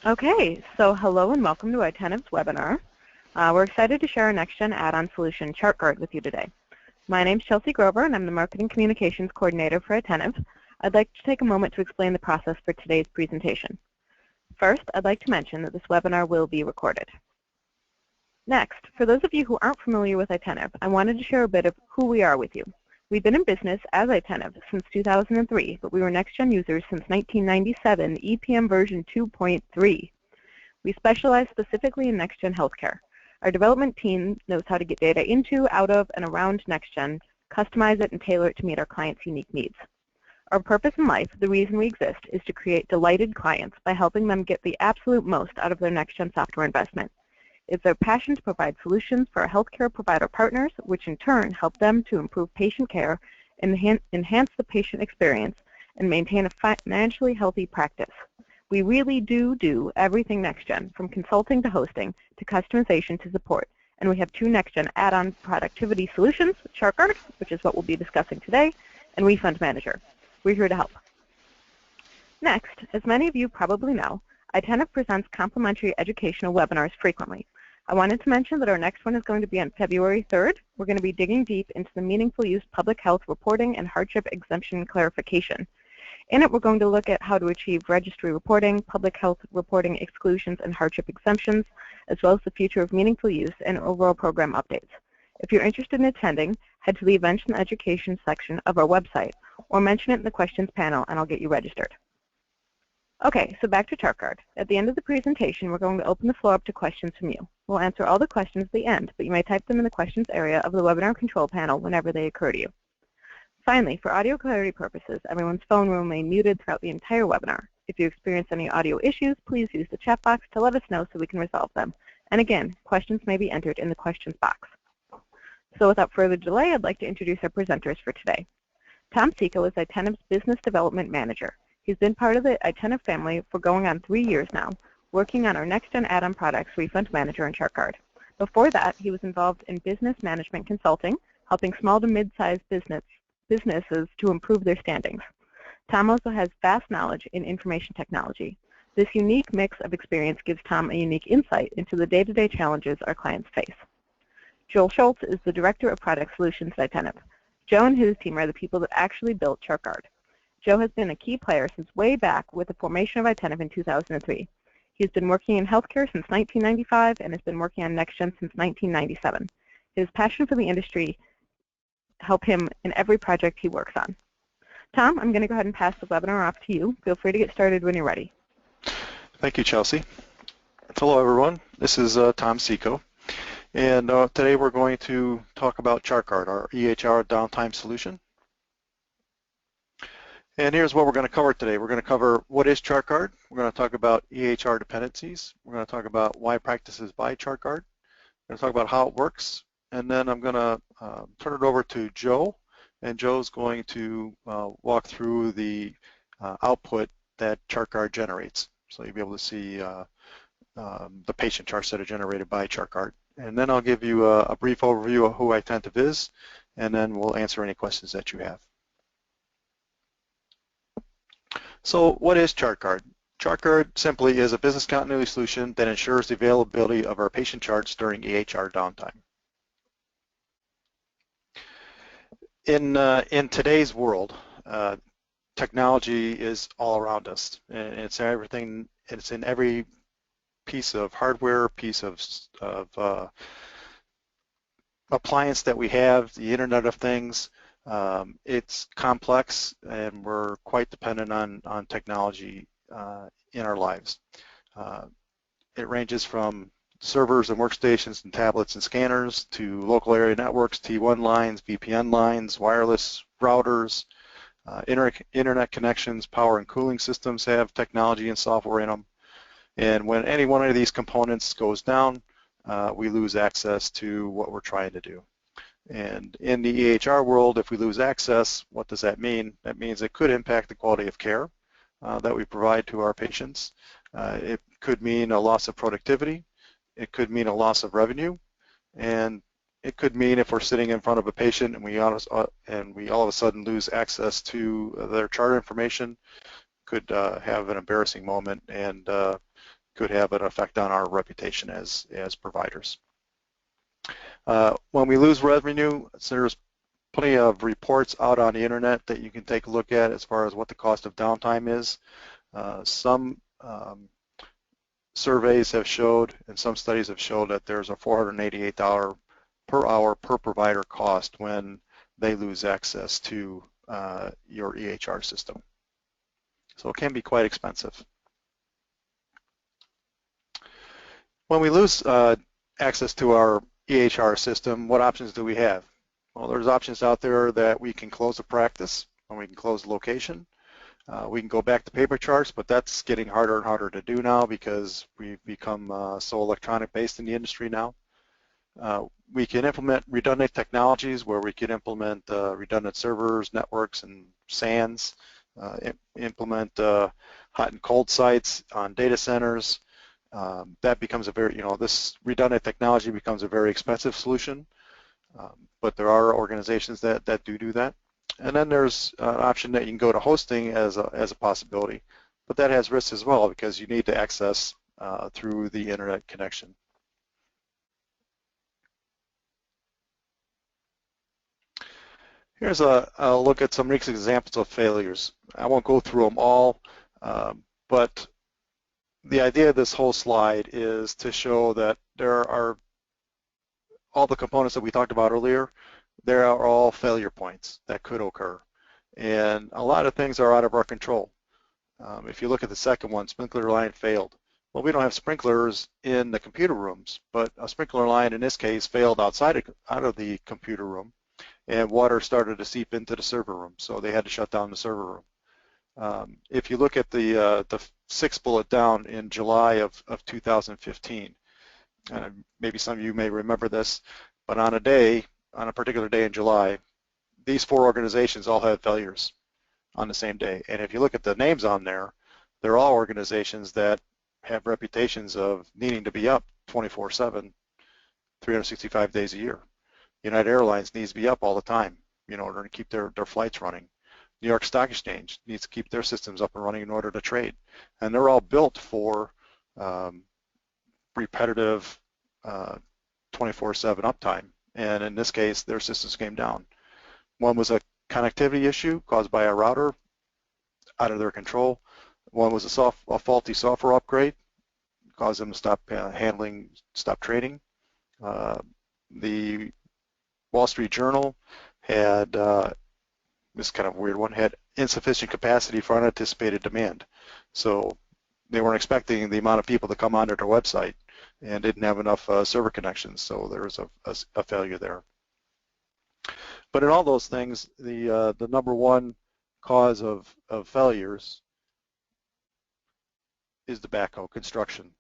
Okay, so hello and welcome to Itentive's webinar. We're excited to share our NextGen add-on solution, ChartGuard, with you today. My name is Chelsea Grover, and I'm the Marketing Communications Coordinator for Itentive. I'd like to take a moment to explain the process for today's presentation. First, I'd like to mention that this webinar will be recorded. Next, for those of you who aren't familiar with Itentive, I wanted to share a bit of who we are with you. We've been in business as Itentive since 2003, but we were NextGen users since 1997, EPM version 2.3. We specialize specifically in NextGen healthcare. Our development team knows how to get data into, out of, and around NextGen, customize it, and tailor it to meet our clients' unique needs. Our purpose in life, the reason we exist, is to create delighted clients by helping them get the absolute most out of their NextGen software investment. It's our passion to provide solutions for our healthcare provider partners, which in turn help them to improve patient care, enhance the patient experience, and maintain a financially healthy practice. We really do everything NextGen, from consulting to hosting to customization to support. And we have two NextGen add-on productivity solutions, ChartGuard, which is what we'll be discussing today, and Refund Manager. We're here to help. Next, as many of you probably know, Itentive presents complimentary educational webinars frequently. I wanted to mention that our next one is going to be on February 3rd. We're going to be digging deep into the meaningful use public health reporting and hardship exemption clarification. In it, we're going to look at how to achieve registry reporting, public health reporting exclusions, and hardship exemptions, as well as the future of meaningful use and overall program updates. If you're interested in attending, head to the Events and Education section of our website, or mention it in the questions panel, and I'll get you registered. Okay, so back to ChartGuard. At the end of the presentation, we're going to open the floor up to questions from you. We'll answer all the questions at the end, but you may type them in the questions area of the webinar control panel whenever they occur to you. Finally, for audio clarity purposes, everyone's phone will remain muted throughout the entire webinar. If you experience any audio issues, please use the chat box to let us know so we can resolve them. And again, questions may be entered in the questions box. So without further delay, I'd like to introduce our presenters for today. Tom Seco is Itentive's Business Development Manager. He's been part of the Itentive family for going on 3 years now, working on our NextGen add-on products, Refund Manager and ChartGuard. Before that, he was involved in business management consulting, helping small to mid-sized businesses to improve their standings. Tom also has vast knowledge in information technology. This unique mix of experience gives Tom a unique insight into the day-to-day challenges our clients face. Joel Schultz is the Director of Product Solutions at Itentive. Joe and his team are the people that actually built ChartGuard. Joe has been a key player since way back with the formation of Itentive in 2003. He's been working in healthcare since 1995 and has been working on NextGen since 1997. His passion for the industry helps him in every project he works on. Tom, I'm going to go ahead and pass the webinar off to you. Feel free to get started when you're ready. Thank you, Chelsea. Hello, everyone. This is Tom Seco. And today we're going to talk about ChartGuard, our EHR downtime solution. And here's what we're going to cover today. We're going to cover what is ChartGuard. We're going to talk about EHR dependencies. We're going to talk about why practices buy ChartGuard. We're going to talk about how it works. And then I'm going to turn it over to Joe. And Joe's going to walk through the output that ChartGuard generates. So you'll be able to see the patient charts that are generated by ChartGuard. And then I'll give you a brief overview of who Itentive is, and then we'll answer any questions that you have. So what is ChartGuard? ChartGuard simply is a business continuity solution that ensures the availability of our patient charts during EHR downtime. In today's world, technology is all around us, and it's everything. It's in every piece of hardware, piece of appliance that we have, the Internet of Things. It's complex, and we're quite dependent on technology in our lives. It ranges from servers and workstations and tablets and scanners to local area networks, T1 lines, VPN lines, wireless routers, internet connections, power and cooling systems have technology and software in them. And when any one of these components goes down, we lose access to what we're trying to do. And in the EHR world, if we lose access, what does that mean? That means it could impact the quality of care that we provide to our patients. It could mean a loss of productivity. It could mean a loss of revenue. And it could mean if we're sitting in front of a patient and we all of a sudden lose access to their chart information, could have an embarrassing moment and could have an effect on our reputation as providers. When we lose revenue, so there's plenty of reports out on the internet that you can take a look at as far as what the cost of downtime is. Some surveys have showed, and some studies have showed, that there's a $488 per hour per provider cost when they lose access to your EHR system. So it can be quite expensive. When we lose access to our EHR system, what options do we have? Well, there's options out there that we can close a practice, and we can close the location. We can go back to paper charts, but that's getting harder and harder to do now because we've become so electronic based in the industry now. We can implement redundant technologies where we can implement redundant servers, networks, and SANs, implement hot and cold sites on data centers. That becomes a very, this redundant technology becomes a very expensive solution, but there are organizations that do that. And then there's an option that you can go to hosting as a possibility, but that has risks as well because you need to access through the internet connection. Here's a look at some recent examples of failures. I won't go through them all, but the idea of this whole slide is to show that there are all the components that we talked about earlier. There are all failure points that could occur, and a lot of things are out of our control. If you look at the second one, sprinkler line failed. Well, we don't have sprinklers in the computer rooms, but a sprinkler line in this case failed out of the computer room, and water started to seep into the server room, so they had to shut down the server room. If you look at the sixth bullet down in July of 2015, maybe some of you may remember this, but on a particular day in July, these 4 organizations all had failures on the same day. And if you look at the names on there, they're all organizations that have reputations of needing to be up 24/7, 365 days a year. United Airlines needs to be up all the time in order to keep their flights running. New York Stock Exchange needs to keep their systems up and running in order to trade. And they're all built for repetitive 24/7 uptime. And in this case, their systems came down. One was a connectivity issue caused by a router out of their control. One was a faulty software upgrade, caused them to stop stop trading. The Wall Street Journal had, this kind of weird one, had insufficient capacity for unanticipated demand. So they weren't expecting the amount of people to come onto their website and didn't have enough server connections, so there was a failure there. But in all those things, the number one cause of failures is the backhoe construction.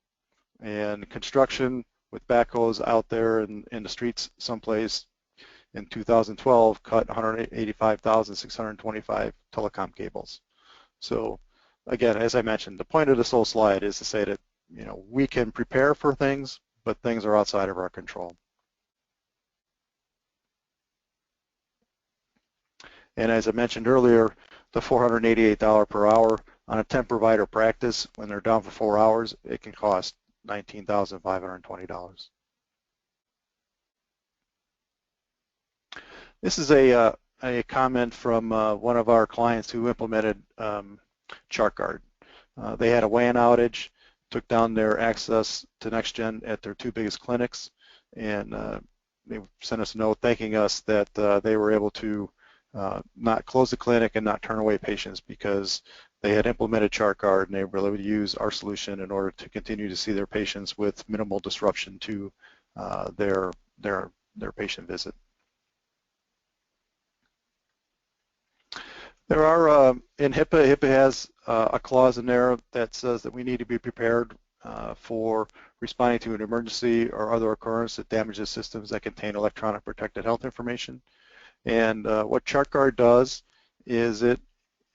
And construction with backhoes out there in the streets someplace in 2012 cut 185,625 telecom cables. So again, as I mentioned, the point of this whole slide is to say that we can prepare for things, but things are outside of our control. And as I mentioned earlier, the $488 per hour on a 10 provider practice, when they're down for 4 hours, it can cost $19,520. This is a comment from one of our clients who implemented ChartGuard. They had a WAN outage, took down their access to NextGen at their 2 biggest clinics, and they sent us a note thanking us that they were able to not close the clinic and not turn away patients because they had implemented ChartGuard and they were able to use our solution in order to continue to see their patients with minimal disruption to their patient visit. There are, in HIPAA has a clause in there that says that we need to be prepared for responding to an emergency or other occurrence that damages systems that contain electronic protected health information. And what ChartGuard does is it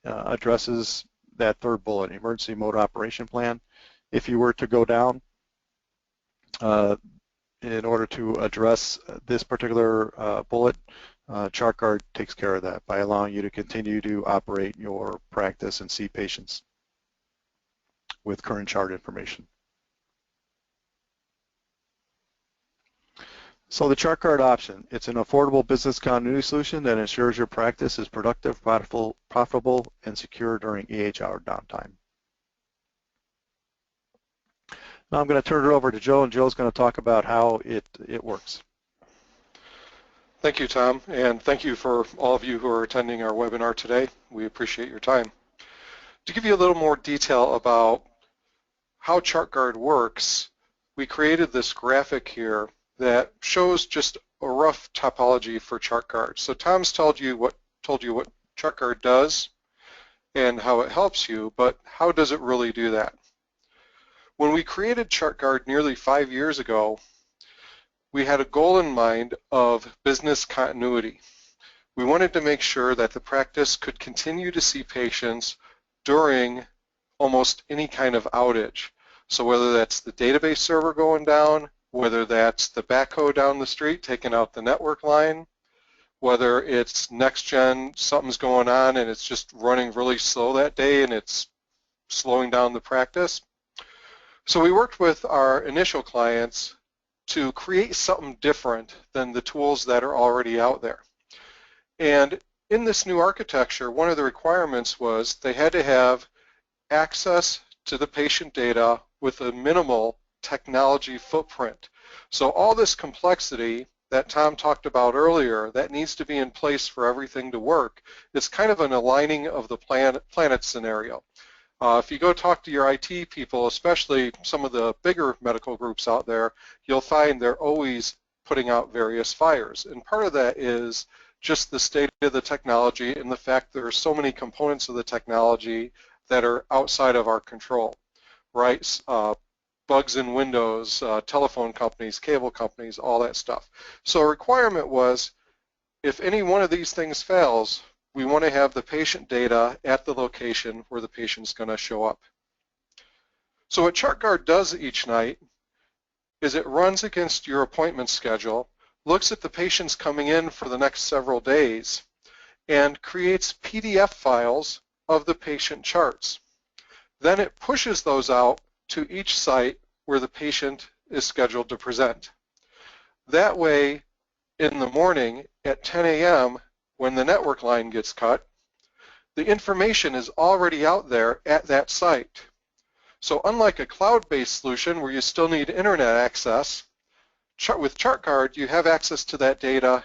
addresses that third bullet, emergency mode operation plan. If you were to go down in order to address this particular bullet, ChartGuard takes care of that by allowing you to continue to operate your practice and see patients with current chart information. So the ChartGuard Option, it's an affordable business continuity solution that ensures your practice is productive, profitable, and secure during EHR downtime. Now I'm going to turn it over to Joe, and Joe's going to talk about how it works. Thank you, Tom, and thank you for all of you who are attending our webinar today. We appreciate your time. To give you a little more detail about how ChartGuard works, we created this graphic here that shows just a rough topology for ChartGuard. So Tom's told you what ChartGuard does and how it helps you, but how does it really do that? When we created ChartGuard nearly 5 years ago, we had a goal in mind of business continuity. We wanted to make sure that the practice could continue to see patients during almost any kind of outage. So whether that's the database server going down, whether that's the backhoe down the street taking out the network line, whether it's NextGen, something's going on and it's just running really slow that day and it's slowing down the practice. So we worked with our initial clients to create something different than the tools that are already out there. And in this new architecture, one of the requirements was they had to have access to the patient data with a minimal technology footprint. So all this complexity that Tom talked about earlier that needs to be in place for everything to work, it's kind of an aligning of the planet scenario. If you go talk to your IT people, especially some of the bigger medical groups out there, you'll find they're always putting out various fires. And part of that is just the state of the technology and the fact there are so many components of the technology that are outside of our control, right? Bugs in Windows, telephone companies, cable companies, all that stuff. So a requirement was if any one of these things fails, we want to have the patient data at the location where the patient's going to show up. So what ChartGuard does each night is it runs against your appointment schedule, looks at the patients coming in for the next several days, and creates PDF files of the patient charts. Then it pushes those out to each site where the patient is scheduled to present. That way, in the morning at 10 a.m., when the network line gets cut, the information is already out there at that site. So unlike a cloud-based solution where you still need internet access, with ChartGuard you have access to that data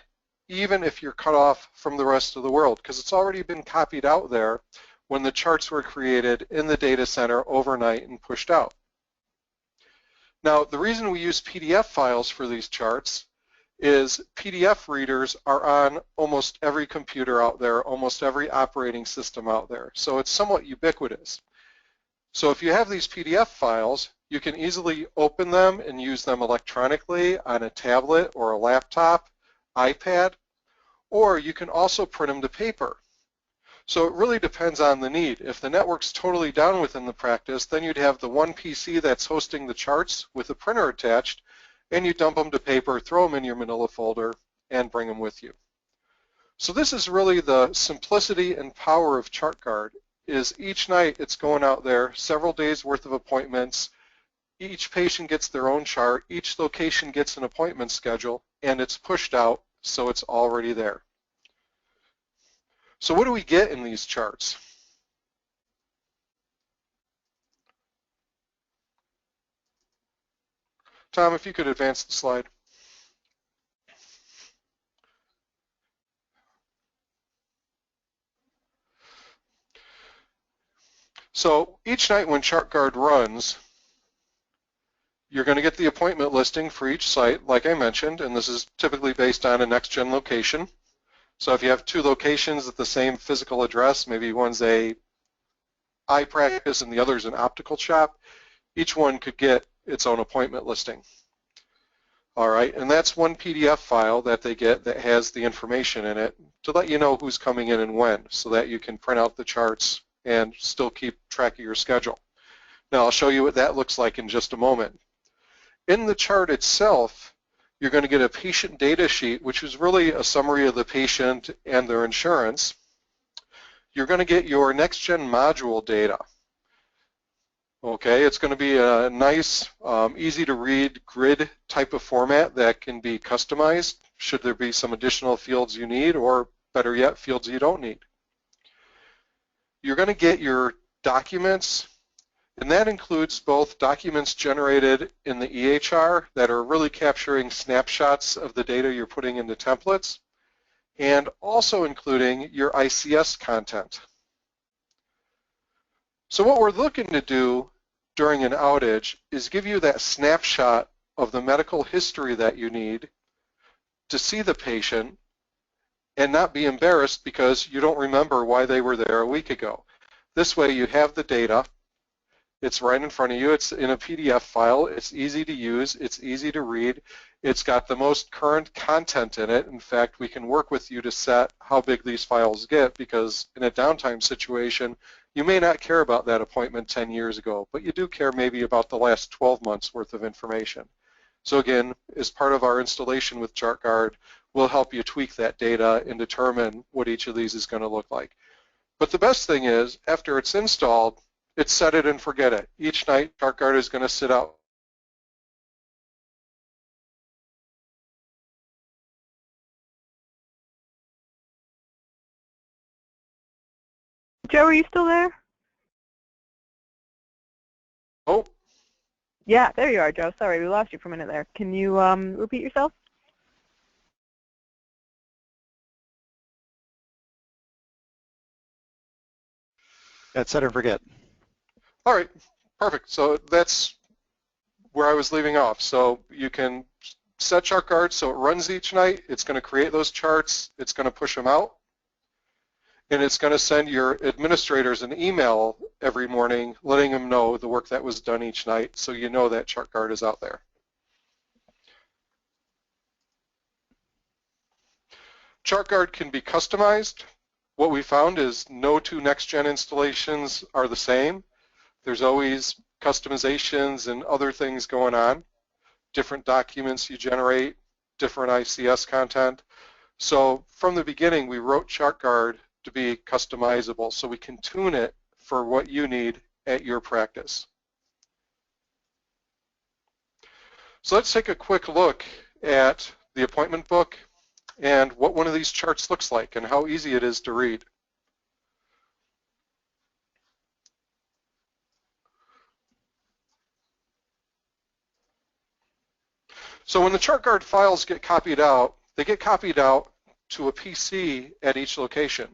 even if you're cut off from the rest of the world because it's already been copied out there when the charts were created in the data center overnight and pushed out. Now the reason we use PDF files for these charts is PDF readers are on almost every computer out there, almost every operating system out there. So it's somewhat ubiquitous. So if you have these PDF files, you can easily open them and use them electronically on a tablet or a laptop, iPad, or you can also print them to paper. So it really depends on the need. If the network's totally down within the practice, then you'd have the one PC that's hosting the charts with a printer attached, and you dump them to paper, throw them in your manila folder, and bring them with you. So this is really the simplicity and power of ChartGuard, is each night it's going out there, several days worth of appointments, each patient gets their own chart, each location gets an appointment schedule, and it's pushed out so it's already there. So what do we get in these charts? Tom, if you could advance the slide. So each night when ChartGuard runs, you're going to get the appointment listing for each site, like I mentioned, and this is typically based on a NextGen location. So if you have two locations at the same physical address, maybe one's a eye practice and the other's an optical shop, each one could get its own appointment listing. All right, and that's one PDF file that they get that has the information in it to let you know who's coming in and when, so that you can print out the charts and still keep track of your schedule. Now I'll show you what that looks like in just a moment. In the chart itself, you're going to get a patient data sheet, which is really a summary of the patient and their insurance. You're going to get your NextGen module data. Okay, it's going to be a nice, easy to read grid type of format that can be customized should there be some additional fields you need, or better yet, fields you don't need. You're going to get your documents, and that includes both documents generated in the EHR that are really capturing snapshots of the data you're putting into templates, and also including your ICS content. So what we're looking to do during an outage is give you that snapshot of the medical history that you need to see the patient and not be embarrassed because you don't remember why they were there a week ago. This way you have the data, it's right in front of you, it's in a PDF file, it's easy to use, it's easy to read, it's got the most current content in it. In fact, we can work with you to set how big these files get, because in a downtime situation, you may not care about that appointment 10 years ago, but you do care maybe about the last 12 months worth of information. So again, as part of our installation with ChartGuard, we'll help you tweak that data and determine what each of these is going to look like. But the best thing is, after it's installed, it's set it and forget it. Each night, ChartGuard is going to sit out. Joe, are you still there? Oh. Yeah, there you are, Joe. Sorry, we lost you for a minute there. Can you repeat yourself? That's set and forget. All right, perfect. So that's where I was leaving off. So you can set ChartGuard so it runs each night. It's going to create those charts. It's going to push them out. And it's going to send your administrators an email every morning letting them know the work that was done each night, so you know that ChartGuard is out there. ChartGuard can be customized. What we found is no two NextGen installations are the same. There's always customizations and other things going on, different documents you generate, different ICS content. So from the beginning, we wrote ChartGuard to be customizable, so we can tune it for what you need at your practice. So let's take a quick look at the appointment book and what one of these charts looks like and how easy it is to read. So when the ChartGuard files get copied out, they get copied out to a PC at each location.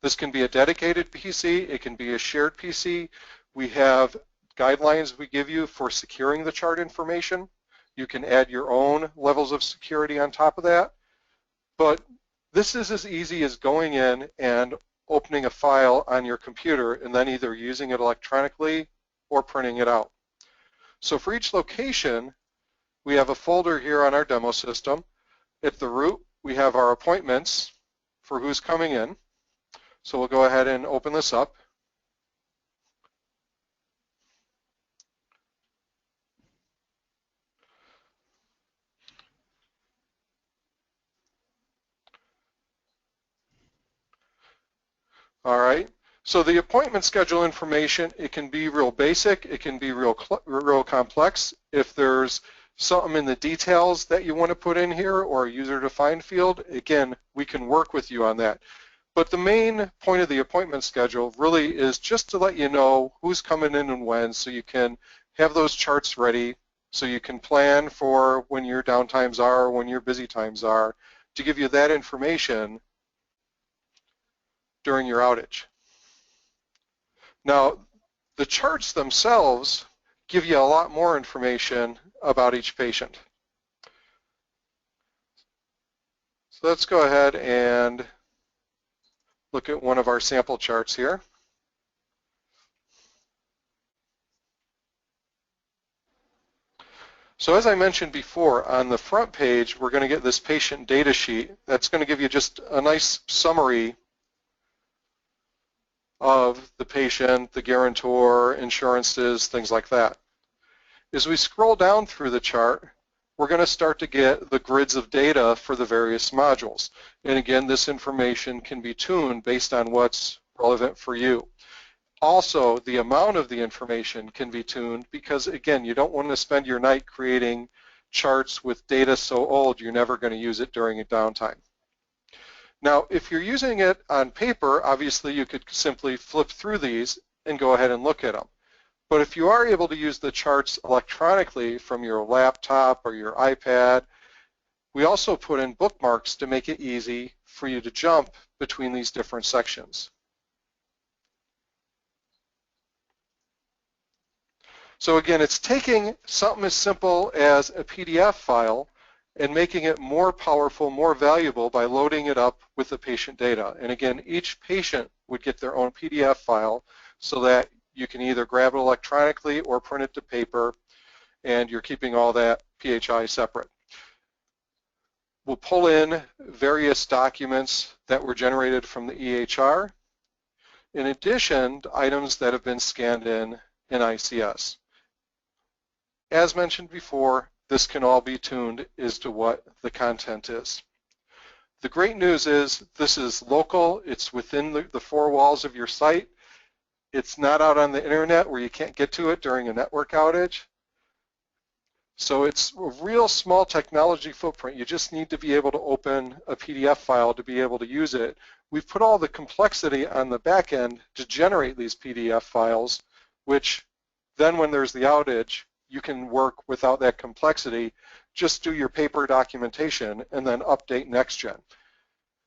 This can be a dedicated PC, it can be a shared PC. We have guidelines we give you for securing the chart information. You can add your own levels of security on top of that. But this is as easy as going in and opening a file on your computer and then either using it electronically or printing it out. So for each location, we have a folder here on our demo system. At the root, we have our appointments for who's coming in. So we'll go ahead and open this up. All right. So the appointment schedule information, it can be real basic, it can be real complex. If there's something in the details that you want to put in here or a user-defined field, again, we can work with you on that. But the main point of the appointment schedule really is just to let you know who's coming in and when, so you can have those charts ready, so you can plan for when your downtimes are, when your busy times are, to give you that information during your outage. Now, the charts themselves give you a lot more information about each patient. So let's go ahead and look at one of our sample charts here. So as I mentioned before, on the front page, we're going to get this patient data sheet that's going to give you just a nice summary of the patient, the guarantor, insurances, things like that. As we scroll down through the chart, we're going to start to get the grids of data for the various modules. And again, this information can be tuned based on what's relevant for you. Also, the amount of the information can be tuned because, again, you don't want to spend your night creating charts with data so old you're never going to use it during a downtime. Now, if you're using it on paper, obviously you could simply flip through these and go ahead and look at them. But if you are able to use the charts electronically from your laptop or your iPad, we also put in bookmarks to make it easy for you to jump between these different sections. So again, it's taking something as simple as a PDF file and making it more powerful, more valuable by loading it up with the patient data. And again, each patient would get their own PDF file so that you can either grab it electronically or print it to paper, and you're keeping all that PHI separate. We'll pull in various documents that were generated from the EHR, in addition to items that have been scanned in ICS. As mentioned before, this can all be tuned as to what the content is. The great news is this is local. It's within the four walls of your site. It's not out on the internet where you can't get to it during a network outage. So it's a real small technology footprint. You just need to be able to open a PDF file to be able to use it. We've put all the complexity on the back end to generate these PDF files, which then when there's the outage, you can work without that complexity. Just do your paper documentation and then update NextGen.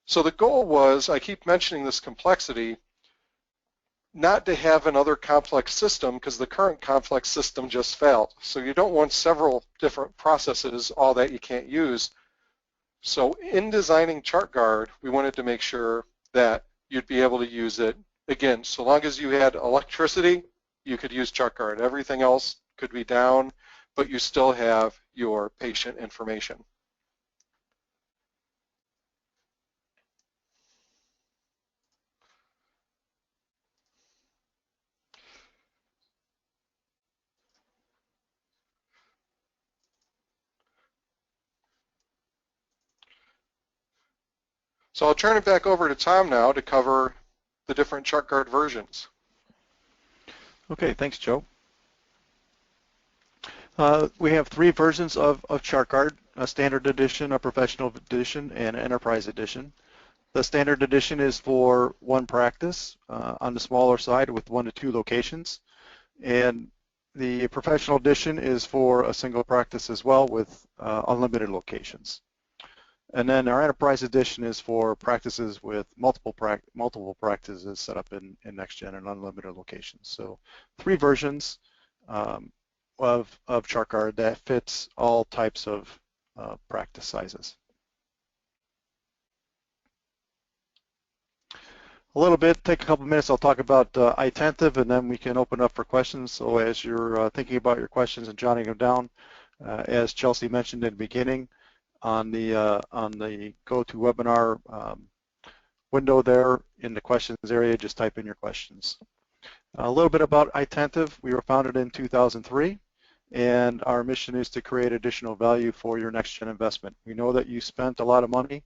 So the goal was, I keep mentioning this complexity, not to have another complex system because the current complex system just failed. So you don't want several different processes, all that you can't use. So in designing ChartGuard, we wanted to make sure that you'd be able to use it. Again, so long as you had electricity, you could use ChartGuard. Everything else could be down, but you still have your patient information. So I'll turn it back over to Tom now to cover the different ChartGuard versions. Okay, thanks, Joe. We have three versions of ChartGuard: a standard edition, a professional edition, and an enterprise edition. The standard edition is for one practice on the smaller side with 1 to 2 locations, and the professional edition is for a single practice as well with unlimited locations. And then our enterprise edition is for practices with multiple practices set up in NextGen and unlimited locations. So 3 versions of ChartGuard that fits all types of practice sizes. A little bit, take a couple minutes, I'll talk about Itentive, and then we can open up for questions. So as you're thinking about your questions and jotting them down, as Chelsea mentioned in the beginning, on the GoToWebinar window there in the questions area, just type in your questions. A little bit about Itentive. We were founded in 2003, and our mission is to create additional value for your NextGen investment. We know that you spent a lot of money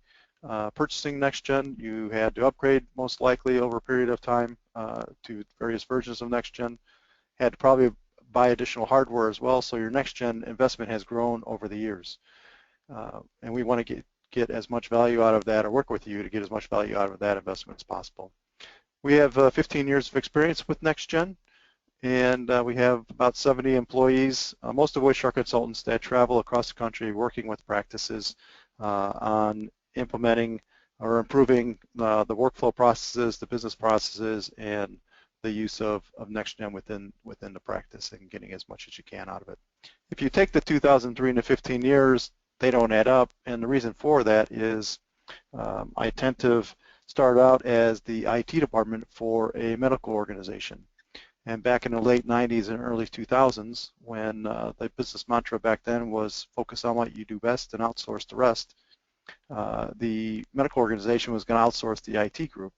purchasing NextGen. You had to upgrade most likely over a period of time to various versions of NextGen. Had to probably buy additional hardware as well, so your NextGen investment has grown over the years. And we want to get as much value out of that, or work with you to get as much value out of that investment as possible. We have 15 years of experience with NextGen, and we have about 70 employees, most of which are consultants that travel across the country working with practices on implementing or improving the workflow processes, the business processes, and the use of NextGen within the practice and getting as much as you can out of it. If you take the 2003 and the 15 years, they don't add up, and the reason for that is Itentive started out as the IT department for a medical organization. And back in the late 90s and early 2000s, when the business mantra back then was focus on what you do best and outsource the rest, the medical organization was going to outsource the IT group.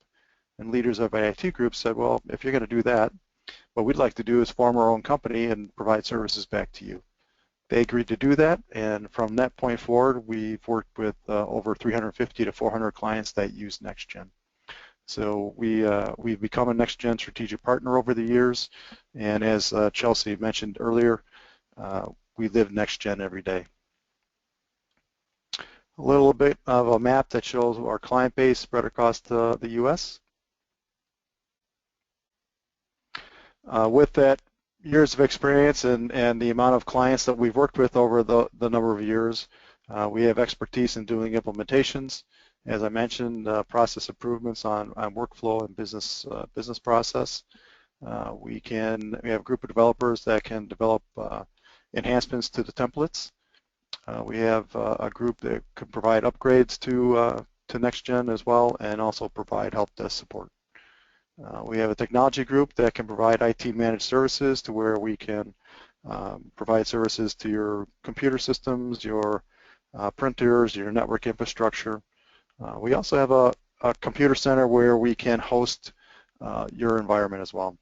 And leaders of the IT group said, well, if you're going to do that, what we'd like to do is form our own company and provide services back to you. They agreed to do that, and from that point forward, we've worked with over 350 to 400 clients that use NextGen. So we've become a NextGen strategic partner over the years, and as Chelsea mentioned earlier, we live NextGen every day. A little bit of a map that shows our client base spread across the U.S. With that years of experience and the amount of clients that we've worked with over the number of years, we have expertise in doing implementations. As I mentioned, process improvements on workflow and business process. We have a group of developers that can develop enhancements to the templates. We have a group that can provide upgrades to NextGen as well, and also provide help desk support. We have a technology group that can provide IT managed services to where we can provide services to your computer systems, your printers, your network infrastructure. We also have a computer center where we can host your environment as well.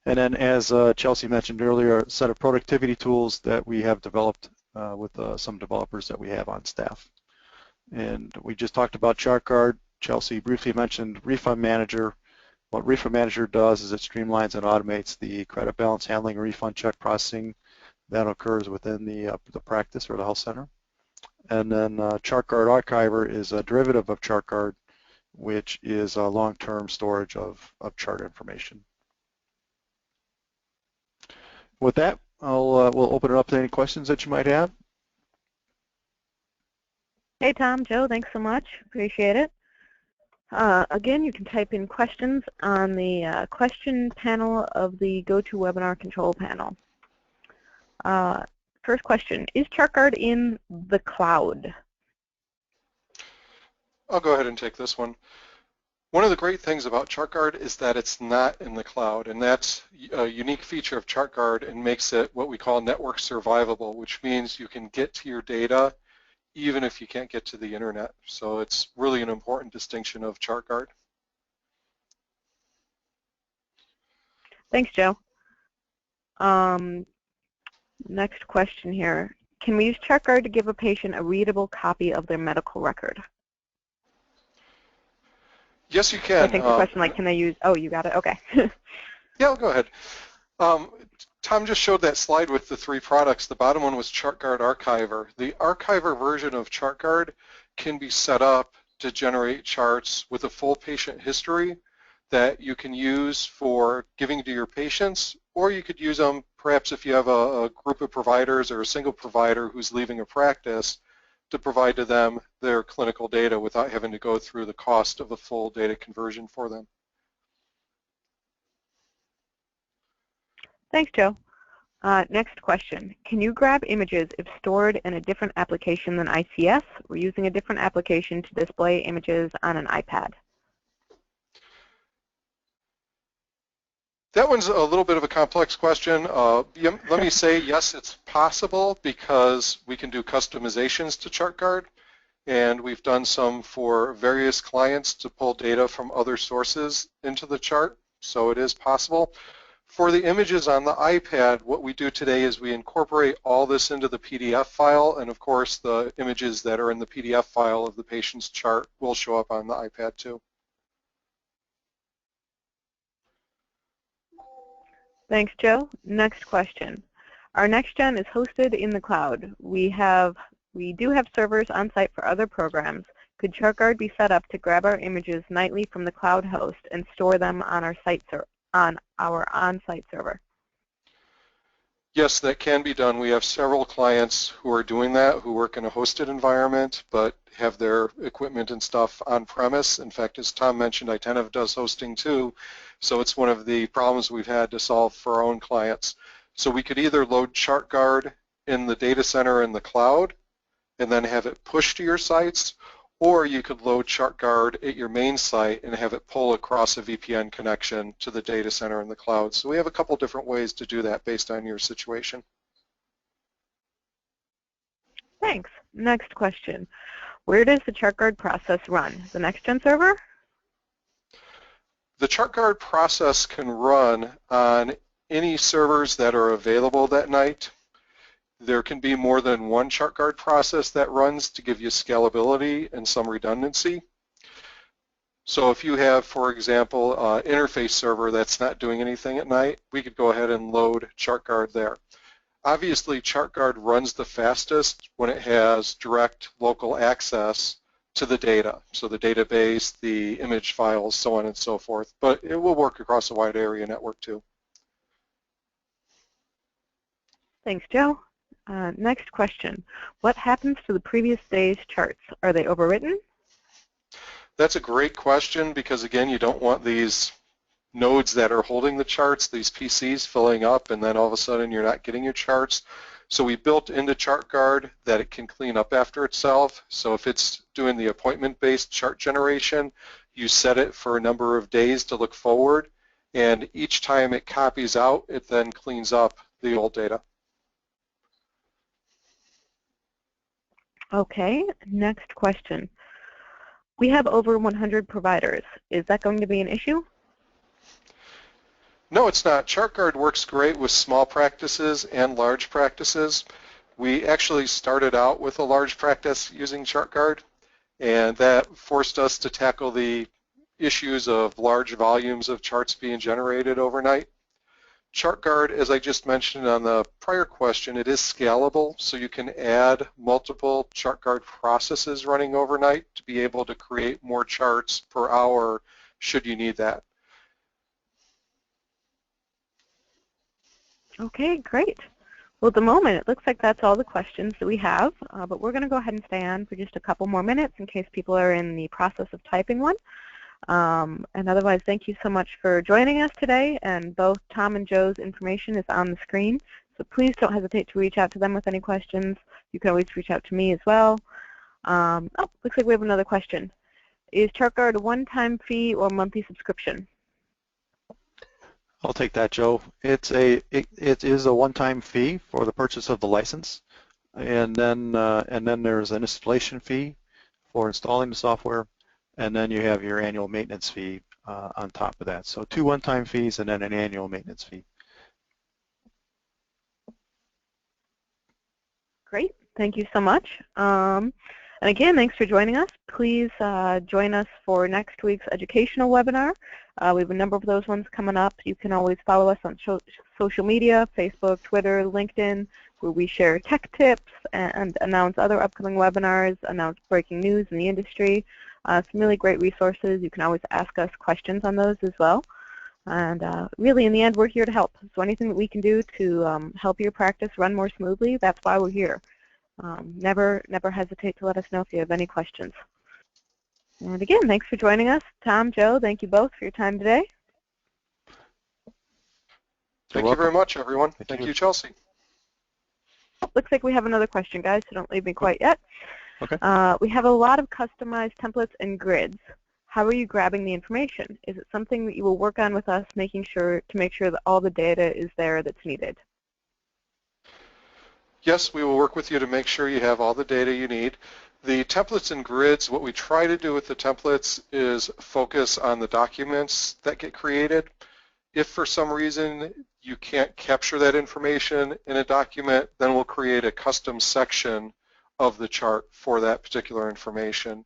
And then, as Chelsea mentioned earlier, a set of productivity tools that we have developed with some developers that we have on staff. And we just talked about ChartGuard. Chelsea briefly mentioned Refund Manager. What Refund Manager does is it streamlines and automates the credit balance handling and refund check processing that occurs within the practice or the health center. And then ChartGuard Archiver is a derivative of ChartGuard, which is a long-term storage of chart information. With that, we'll open it up to any questions that you might have. Hey, Tom, Joe, thanks so much. Appreciate it. Again, you can type in questions on the question panel of the GoToWebinar control panel. First question, is ChartGuard in the cloud? I'll go ahead and take this one. One of the great things about ChartGuard is that it's not in the cloud, and that's a unique feature of ChartGuard and makes it what we call network survivable, which means you can get to your data even if you can't get to the internet. So it's really an important distinction of ChartGuard. Thanks, Joe. Next question here. Can we use ChartGuard to give a patient a readable copy of their medical record? Yes, you can. I think the question, like, can they use, oh, you got it, okay. Yeah, I'll go ahead. Tom just showed that slide with the 3 products. The bottom one was ChartGuard Archiver. The Archiver version of ChartGuard can be set up to generate charts with a full patient history that you can use for giving to your patients, or you could use them perhaps if you have a group of providers or a single provider who's leaving a practice to provide to them their clinical data without having to go through the cost of a full data conversion for them. Thanks, Joe. Next question. Can you grab images if stored in a different application than ICS? We're using a different application to display images on an iPad. That one's a little bit of a complex question. Let me say yes, it's possible because we can do customizations to ChartGuard, and we've done some for various clients to pull data from other sources into the chart, so it is possible. For the images on the iPad, what we do today is we incorporate all this into the PDF file, and of course the images that are in the PDF file of the patient's chart will show up on the iPad too. Thanks, Joe. Next question. Our NextGen is hosted in the cloud. We do have servers on site for other programs. Could ChartGuard be set up to grab our images nightly from the cloud host and store them on our on-site server? Yes, that can be done. We have several clients who are doing that, who work in a hosted environment but have their equipment and stuff on premise. In fact, as Tom mentioned, Itentive does hosting too, so it's one of the problems we've had to solve for our own clients. So we could either load ChartGuard in the data center in the cloud and then have it push to your sites, or you could load ChartGuard at your main site and have it pull across a VPN connection to the data center in the cloud. So we have a couple different ways to do that based on your situation. Thanks. Next question. Where does the ChartGuard process run? The NextGen server? The ChartGuard process can run on any servers that are available that night. There can be more than one ChartGuard process that runs to give you scalability and some redundancy. So if you have, for example, an interface server that's not doing anything at night, we could go ahead and load ChartGuard there. Obviously, ChartGuard runs the fastest when it has direct local access to the data, so the database, the image files, so on and so forth, but it will work across a wide area network too. Thanks, Joe. Next question. What happens to the previous day's charts? Are they overwritten? That's a great question because, again, you don't want these nodes that are holding the charts, these PCs filling up, and then all of a sudden you're not getting your charts. So we built into ChartGuard that it can clean up after itself. So if it's doing the appointment-based chart generation, you set it for a number of days to look forward, and each time it copies out, it then cleans up the old data. Okay, next question. We have over 100 providers. Is that going to be an issue? No, it's not. ChartGuard works great with small practices and large practices. We actually started out with a large practice using ChartGuard, and that forced us to tackle the issues of large volumes of charts being generated overnight. ChartGuard, as I just mentioned on the prior question, it is scalable, so you can add multiple ChartGuard processes running overnight to be able to create more charts per hour should you need that. Okay, great. Well, at the moment, it looks like that's all the questions that we have, but we're going to go ahead and stay on for just a couple more minutes in case people are in the process of typing one. And otherwise, thank you so much for joining us today, and both Tom and Joe's information is on the screen, so please don't hesitate to reach out to them with any questions. You can always reach out to me as well. Oh, looks like we have another question. Is ChartGuard a one-time fee or monthly subscription? I'll take that, Joe. It is a one-time fee for the purchase of the license, and then there's an installation fee for installing the software, and then you have your annual maintenance fee on top of that. So 2 one-time fees and then an annual maintenance fee. Great, thank you so much. And again, thanks for joining us. Please join us for next week's educational webinar. We have a number of those ones coming up. You can always follow us on social media, Facebook, Twitter, LinkedIn, where we share tech tips and announce other upcoming webinars, announce breaking news in the industry. Some really great resources. You can always ask us questions on those as well. And really, in the end, we're here to help. So anything that we can do to help your practice run more smoothly, that's why we're here. Never hesitate to let us know if you have any questions. And again, thanks for joining us. Tom, Joe, thank you both for your time today. Thank you very much, everyone. Thank you, Chelsea. Looks like we have another question, guys, so don't leave me quite yet. Okay. We have a lot of customized templates and grids. How are you grabbing the information? Is it something that you will work on with us, to make sure that all the data is there that's needed? Yes, we will work with you to make sure you have all the data you need. The templates and grids, what we try to do with the templates is focus on the documents that get created. If for some reason you can't capture that information in a document, then we'll create a custom section of the chart for that particular information.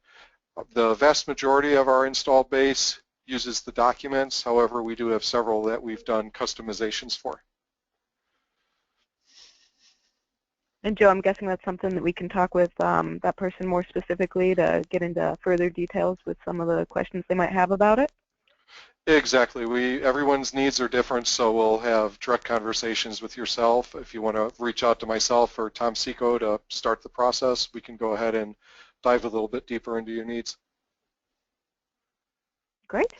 The vast majority of our install base uses the documents. However, we do have several that we've done customizations for. And Joe, I'm guessing that's something that we can talk with that person more specifically to get into further details with some of the questions they might have about it? Exactly. Everyone's needs are different, so we'll have direct conversations with yourself. If you want to reach out to myself or Tom Seco to start the process, we can go ahead and dive a little bit deeper into your needs. Great.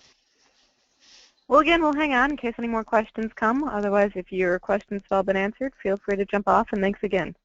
Well, again, we'll hang on in case any more questions come. Otherwise, if your questions have all been answered, feel free to jump off, and thanks again.